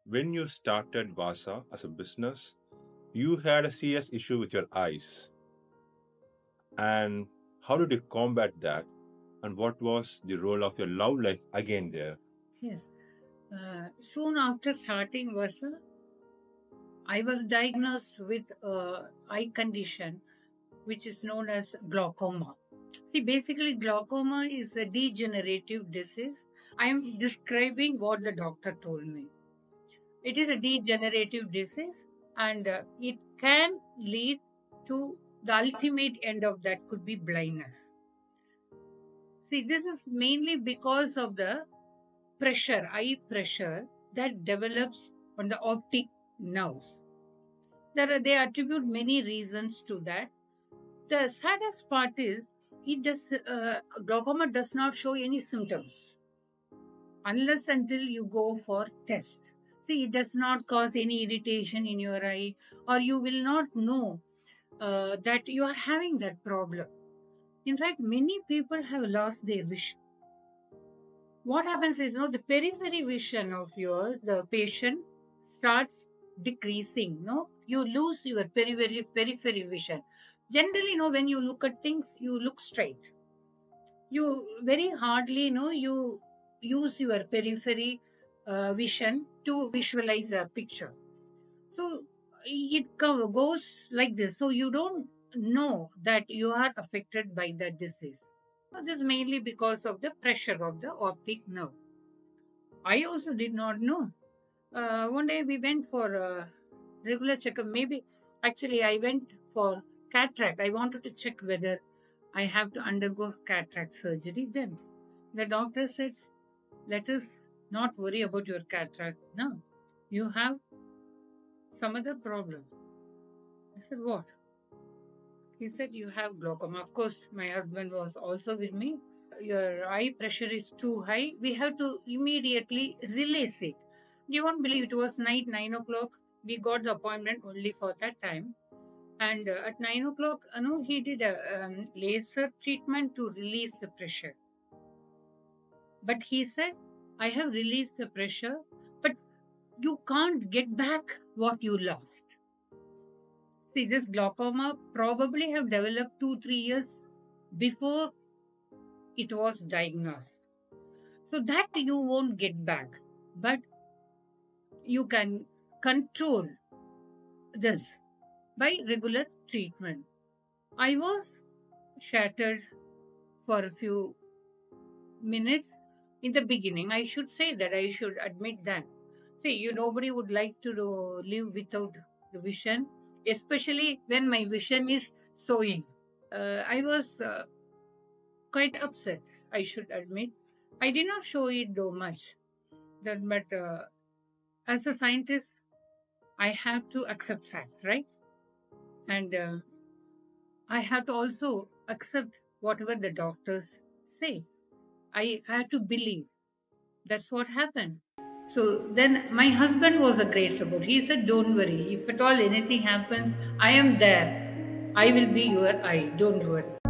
when you started Vasa as a business, you had a serious issue with your eyes. And how did you combat that? And what was the role of your love life again there? Yes. Soon after starting Versa, I was diagnosed with eye condition which is known as glaucoma. See, basically, glaucoma is a degenerative disease. I am describing what the doctor told me. It is a degenerative disease, and it can lead to the ultimate end of that could be blindness. See, this is mainly because of the pressure, eye pressure that develops on the optic nerves. They attribute many reasons to that. The saddest part is glaucoma does not show any symptoms unless until you go for test. See, it does not cause any irritation in your eye, or you will not know that you are having that problem. In fact, many people have lost their vision. What happens is, the periphery vision of yours, the patient starts decreasing. No, you lose your periphery vision. Generally, when you look at things, you look straight. You very hardly, you use your periphery vision to visualize a picture. So it goes like this. So you don't know that you are affected by the disease. So this is mainly because of the pressure of the optic nerve. I also did not know. One day we went for a regular checkup. Maybe actually I went for cataract. I wanted to check whether I have to undergo cataract surgery. Then the doctor said, "Let us not worry about your cataract now. You have some other problem." I said, "What?" He said, "You have glaucoma." Of course, my husband was also with me. Your eye pressure is too high. We have to immediately release it. You won't believe it was night 9 o'clock. We got the appointment only for that time. And at 9 o'clock, he did a laser treatment to release the pressure. But he said, "I have released the pressure, but you can't get back what you lost." See, this glaucoma probably have developed 2-3 years before it was diagnosed. So that you won't get back. But you can control this by regular treatment. I was shattered for a few minutes in the beginning. I should say that, I should admit that. See, nobody would like to live without the vision, especially when my vision is sewing. I was quite upset, I should admit. I did not show it though much. But as a scientist, I have to accept fact, right? And I have to also accept whatever the doctors say. I have to believe that's what happened. So then my husband was a great support. He said, "Don't worry. If at all anything happens, I am there. I will be your eye. Don't worry."